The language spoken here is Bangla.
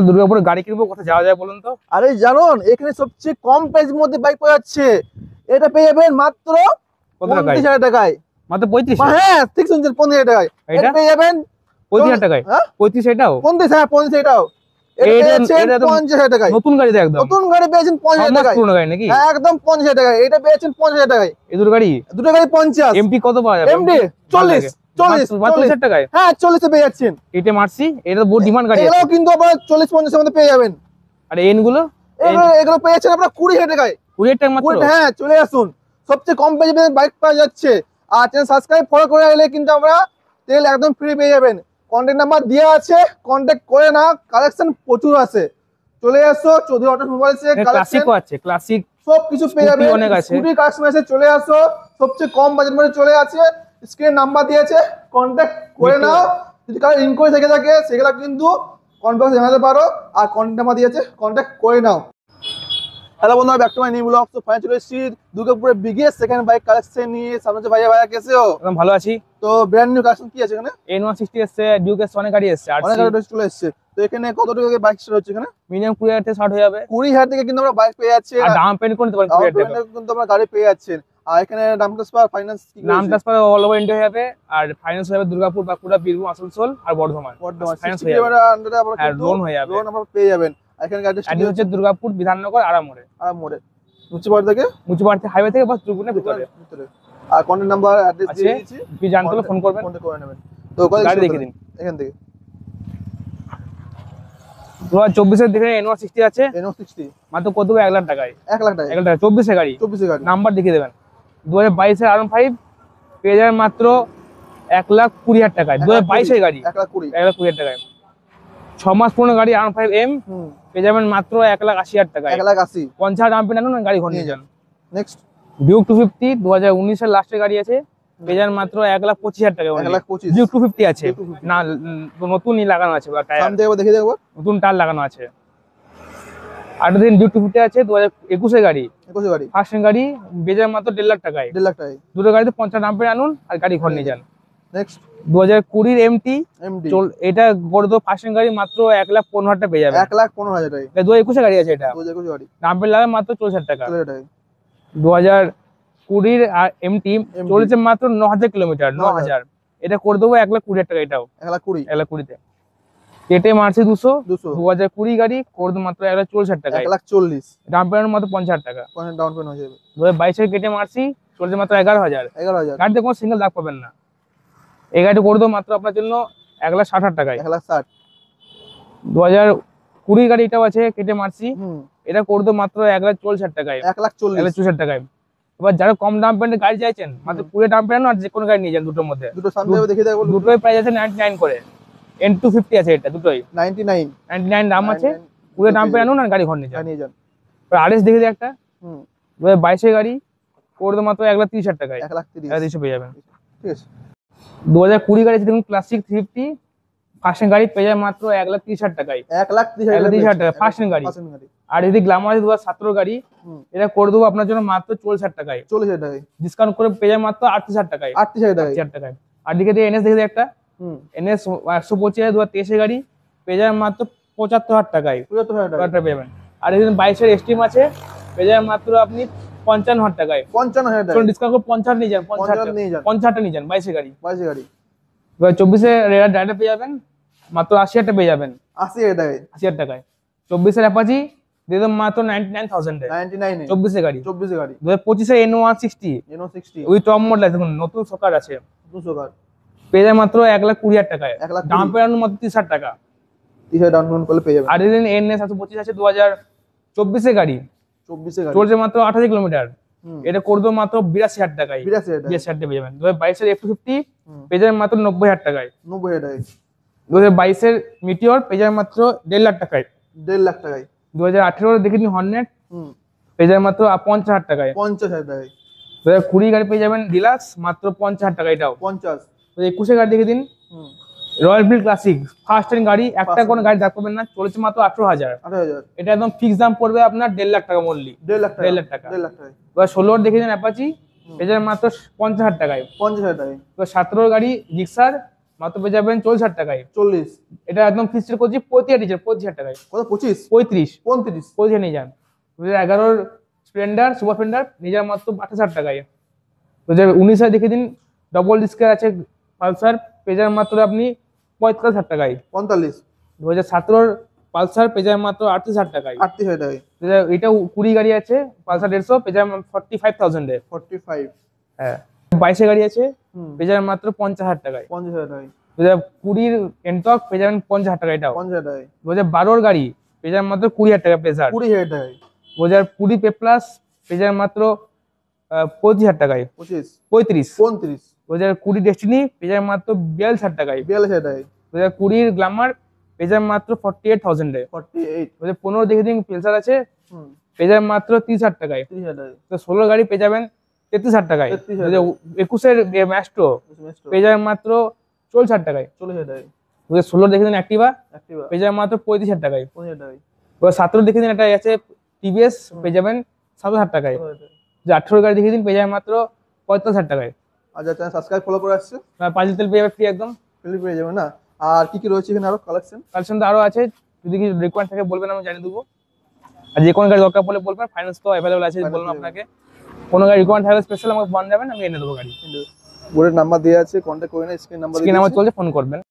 দুর্গাপুরে গাড়ি কিনবো, কোথায় যাওয়া যায় বলুন তো? আরে জানুন, এখানে সবচেয়ে কম প্রাইসের মধ্যে বাইক পাওয়া যাচ্ছে। এটা পেয়ে যাবেন মাত্র 35,000 টাকায়। মাত্র 35? হ্যাঁ ঠিক শুনছেন, 35,000 টাকায় এটা পেয়ে যাবেন। 35,000 টাকায়? 35 এটাও? 35, হ্যাঁ 35 এটাও। এটা 50,000 টাকায় নতুন গাড়িতে একদম। নতুন গাড়ি পেয়েছেন 50,000 টাকায়। পুরনো গাড়ি নাকি? একদম 50,000 টাকায় এটা পেয়েছেন 50,000 টাকায়। এই দুটো গাড়ি 50। এমটি কত পাওয়া যাবে? এমডি 40 টাকায়। হ্যাঁ 40 এ পেয়ে যাচ্ছেন। এটা মারছি, এটা বহুত ডিমান্ড গাড়ি। এগুলো কিন্তু আবার 40-50 এর মধ্যে পেয়ে যাবেন। আর এন গুলো? এগুলো পেয়ে যাচ্ছেন আপনারা 20,000 টাকায়। 20,000 টাকা মাত্র? হ্যাঁ চলে আসুন, সবচেয়ে কম প্রাইসে বাইক পাওয়া যাচ্ছে। আর চ্যানেল সাবস্ক্রাইব ফলো করে রাখলে কিন্তু আমরা তেল একদম ফ্রি পেয়ে যাবেন। কন্ট্যাক্ট নাম্বার দেওয়া আছে, কন্ট্যাক্ট করে না, কালেকশন প্রচুর আছে। চলে আসো চৌধুরী অটোমোবাইলস এর ক্লাসিকও আছে, ক্লাসিক সব কিছু পেয়ে যাবেন। অনেক আছে, স্কুটি কালেকশন আছে। চলে আসো, সবচেয়ে কম বাজেট মধ্যে চলে আছে। স্ক্রিনে নাম্বার দিয়েছে, কন্ট্যাক্ট করে নাও। যদি কারো ইনকোয়ারি থেকে থাকে সেগুলো কিন্তু কন্ট্যাক্ট জানাতে পারো। আর কন্ট্যাক্ট নাম্বার দিয়েছে, কন্ট্যাক্ট করে নাও। হ্যালো বন্ধুরা, back to my new blog. তো ফাইনালি চলে এসেছি দুর্গাপুরের বিগেস্ট সেকেন্ড বাইক কালেকশন নিয়ে। সামনে ভাইয়া কেসে হো? একদম ভালো আছি। তো ব্র্যান্ড নিউ কালেকশন কি আছে এখানে? N160 এসছে, ডিউক এসছে, অনেক গাড়ি এসছে, অনেক গাড়ি চলে এসেছে। তো এখানে কত টাকা বাইক স্টার্ট হচ্ছে? এখানে মিনিমাম 20,000 থেকে স্টার্ট হয়ে যাবে। 20,000 থেকে কিন্তু আমরা বাইক পেয়ে যাচ্ছি। আর ডাউন পেমেন্ট করে দিতে পারেন 20,000 টাকা কিন্তু আমরা গাড়ি পেয়ে যাচ্ছেন। আর এখানে নাম ট্রান্সফার ফাইন্যান্স কি? নাম ট্রান্সফার অল ওভার ইন্ডিয়া হয়ে যাবে। আর ফাইন্যান্স হয়ে যাবে দুর্গাপুর, বাঁকুড়া, বীরভূম, আসানসোল আর বর্ধমান। ফাইন্যান্স হয়ে যাবে, আর লোন হয়ে যাবে। লোন আমরা পেয়ে যাবেন। এখানে গাড়ি অ্যাড্রেস হচ্ছে দুর্গাপুর, বিধাননগর, আরামোড়ে। মুচিপাড়া থেকে হাইওয়ে থেকে বাস দুর্গুণের ভিতরে। আর কন্টাক্ট নাম্বার অ্যাড্রেস দিয়ে দিয়েছি, আপনি জানতে হলে ফোন করবেন, ফোন করে নেবেন। তো গাড়ি দেখিয়ে দিন এখান থেকে। 2024 এর দেখে N160 আছে। N160 মাত্র কত? 1 লাখ টাকায়। 1 লাখ টাকা? 1 লাখ টাকা। 24 এর গাড়ি। 24 এর গাড়ি। নাম্বার দেখিয়ে দেবেন। 2022 এর R15 পেয়ে যাবেন মাত্র 1,20,000 টাকায়। 2022 এর গাড়ি 1,20,000 টাকায়। 6 মাস পুরনো গাড়ি R15M পেয়ে যাবেন মাত্র 1,80,000 টাকায়। 1,80,000। 50 ডাউন পেমেন্ট আনুন, গাড়ি ঘর নিয়ে যান। নেক্সট ডিউক 250 2019 এর লাস্টের গাড়ি আছে, পেয়ে যাবেন মাত্র 1,25,000 টাকায়। 1,25,000 ডিউক 250 আছে না, নতুনই লাগানো আছে, বা টায়ার সামনে দেখে দেখব, নতুন টায়ার লাগানো আছে। আর দিন ডিউক 250 আছে 2021 এর গাড়ি। 21 এর গাড়ি। ফার্স্ট গাড়ি পেয়ে যাবেন মাত্র 1,50,000 টাকায়। 1,50,000 টাকায়। দুটো গাড়িতে 50 ডাউন পেমেন্ট আনুন আর গাড়ি ঘর নিয়ে যান। নেক্সট 2020 এর MT এটা করে তো ফার্স্ট গাড়ি মাত্র 1,15,000 টাকা পেয়ে যাবে। 1,15,000 টাকায়। 2021 এর গাড়ি আছে, এটা 2021 গাড়ি। ডাউন পেমেন্ট লাগবে মাত্র 40,000 টাকা। 40,000 টাকায়। 2020 আর MT চলেছে মাত্র 9,000 কিলোমিটার। 9,000 এটা করে দেবো 1,20,000 টাকা। এটাও 1,20,000। 1,20,000 তে কেটে মারছে 200। 2020 গাড়ি করে দেবো মাত্র 1,40,000 টাকা। 1,40,000 ডাউন পেমেন্ট মাত্র 50,000 টাকা। ডাউন পেমেন্ট হয়ে যাবে। 2022 এর কেটে মারছি চলেছে মাত্র 11,000। 11,000 গাড়িতে কোনো সিঙ্গেল দাগ পাবেন না। এই গাড়িটা করে দেবো মাত্র আপনার জন্য 1,60,000 টাকায়। 1,60,000। 2020 গাড়ি এটাও আছে, কেটে মারছি। এটা করে দেবো মাত্র 1,40,000 টাকায়। 1,40,000 টাকায়। এবার যারা কম দাম পেমেন্টের গাড়ি চাইছেন, মাত্র 20 ডাউন পেমেন্ট আর যে কোনো গাড়ি নিয়ে যান। দুটোর মধ্যে দুটো সামনে দেখে দেবো। দুটোই প্রাইস আছে 99 করে। N250 আছে, এটা দুটোই 99 দাম আছে। 20 ডাউন পেমেন্ট আনুন আর গাড়ি ঘর নিয়ে যান। আরএস দেখে দিই একটা। 2022 এর গাড়ি করে দেবো মাত্র 1,30,000 টাকায়। 1,30,000 পেয়ে যাবেন। ঠিক আছে। 2020 গাড়ি দেখুন, ক্লাসিক 350 ফার্স্ট গাড়ি পেয়ে যাবে মাত্র 1,30,000 টাকায়। 1,30,000 টাকা ফার্স্ট গাড়ি। আর যদি গ্ল্যামার 2017 গাড়ি, এটা করে দেবো আপনার জন্য মাত্র 40,000 টাকায়। 40,000 টাকায় ডিসকাউন্ট করে পেয়ে যাবে মাত্র 38,000 টাকায়। 38,000 টাকায়। আর দিকে দিয়ে NS দেখে দিই একটা। NS 125 2023 গাড়ি পেয়ে যাবে মাত্র 75,000 টাকায়। 75,000 টাকা পেয়ে যাবেন। আর এদিন 22 এর স্টিম আছে, পেয়ে যাবে মাত্র আপনি 55,000 টাকায়। 55,000 টাকা ডিসকাউন্ট করে 50 নিয়ে যান। 50 নিয়ে যান। 22 গাড়ি। 22 গাড়ি। 24 এর রেডার ডাইরেক্ট পেয়ে যাবেন মাত্র 80,000 টাকা পেয়ে যাবেন। 80,000 টাকায়। 80,000 টাকায়। 24 এর অ্যাপাচি দিয়ে দেব মাত্র 99,000 এ। 99 এ। 24 এর গাড়ি। 24 এর গাড়ি। 2025 এর N160 ওই টপ মডেল আছে, দেখুন নতুন সকার আছে। 200 কার পেয়ে যাবে মাত্র 1,20,000 টাকায়। ডাউন পেমেন্ট মাত্র 30,000 টাকা। 30,000 ডাউন পেমেন্ট করলে পেয়ে যাবেন। আর এদিন NS 125 আছে 2024 এর গাড়ি। 24 এর গাড়ি। চলছে মাত্র 28 কিলোমিটার। এটা করে দেবো মাত্র 82,000 টাকায়। 82,000 টাকা পেয়ে যাবেন। 2022 এর F250 পেয়ে যাবেন মাত্র 90,000 টাকায়। 90,000 টাকায়। 2022 এর মিটিওর পেয়ে যাবেন মাত্র 1.5 লাখ টাকায়। 1.5 লাখ টাকায়। 2018 দেখে নিন হর্নেট পেয়ে যাবেন মাত্র 50,000 টাকায়। 50,000 টাকায়। 2020 গাড়ি পেয়ে যাবেন ডিলাক্স মাত্র 50,000 টাকা। এটাও 50। 21 গাড়ি দেখে দিন royal Enfield classic first time গাড়ি, একটা কোনো গাড়ি দাগ পাবেন না, চলেছে মাত্র 18,000। এটা একদম ফিক্স দাম পড়বে আপনার 1.5 লাখ টাকা মূল্য। 1.5 লাখ টাকা। এবার 16 দেখে দিন অ্যাপাচি পেয়ে যাবেন মাত্র 50,000 টাকায়। 50,000 টাকায়। এবার 17 গাড়ি জিক্সার মাত্র পেয়ে যাবেন 40,000 টাকায়। 40, এটা একদম ফিক্সড করছি 35,000 টাকায়। কত 25, 35 35, 35 নিয়ে যান। 2011 স্প্লেন্ডার সুপার স্প্লেন্ডার নিয়ে যান মাত্র 28,000 টাকায়। 2019 দেখে দিন ডবল ডিস্কের আছে পালসার, পেয়ে যাবেন মাত্র আপনি 45,000 টাকায়। 45, 2017 পালসার পেয়ে যাবেন মাত্র 38,000 টাকায়। 38,000 টাকায়। এটা 20 গাড়ি আছে পালসার 150 পেয়ে যাবেন 45,000 এ। 45, হ্যাঁ 22 গাড়ি আছে পেয়ে যাবেন মাত্র 50,000 টাকায়। 50,000 টাকায়। 2020 এনটক পেয়ে যাবেন 50,000 টাকা এটাও। 50,000 টাকায়। 2012 গাড়ি পেয়ে যাবেন মাত্র 20,000 টাকা প্লেজার। 20,000 টাকায়। 2020 পে প্লাস পেয়ে যাবেন মাত্র 25,000 টাকায়। 25, 35 35, 2020 ডেস্টিনি পেয়ে যাবেন মাত্র 42,000 টাকায়। 42,000 টাকায়। 2020 গ্ল্যামার পেয়ে যাবেন মাত্র 48,000 এ। 48, 2015 দেখে দিন প্লেজার আছে হুম, পেয়ে যাবেন মাত্র 30,000 টাকায়। 30,000 টাকায়। 16 গাড়ি পেয়ে যাবেন 33,000 টাকায়। 33,000 21 ম্যাস্ট্রো পেয়ে যাবেন মাত্র 40,000 টাকায়। 40,000 টাকায়। 2016 দেখে দিন অ্যাক্টিভা অ্যাক্টিভা পেয়ে যাবেন মাত্র 35,000 টাকায়। 50,000 টাকায়। 17 দেখে দিন একটা আছে টিভিএস পেয়ে যাবেন 7,000 টাকায়। 50,000 টাকায়। 18 গাড়ি দেখে দিন পেয়ে যাবেন মাত্র 45,000 টাকায়। আচ্ছা, চ্যানেল সাবস্ক্রাইব ফলো করে আসছে, 5 লিটার পেয়ে যাবে ফ্রি একদম। ফ্রি পেয়ে যাবে না? আর কি কি রয়েছে এখানে আরো কালেকশন? কালেকশন তো আরো আছে, যদি কিছু রিকোয়ার্ড থাকে বলবেন, আমি জানিয়ে দেবো। আর যে কোনো গাড়ি দরকার পড়লে বলবেন, ফাইন্যান্স তো অ্যাভেলেবল আছে বললাম আপনাকে। কোনো গাড়ি রিকোয়ার্ড থাকলে স্পেশাল আমাকে ফোন যাবেন, আমি এনে দেবো গাড়ি। বোর্ডের নাম্বার দেওয়া আছে, কন্ট্যাক্ট করে না, স্ক্রিন নাম্বার স্ক্রিন নাম্বার চলছে, ফোন করবেন।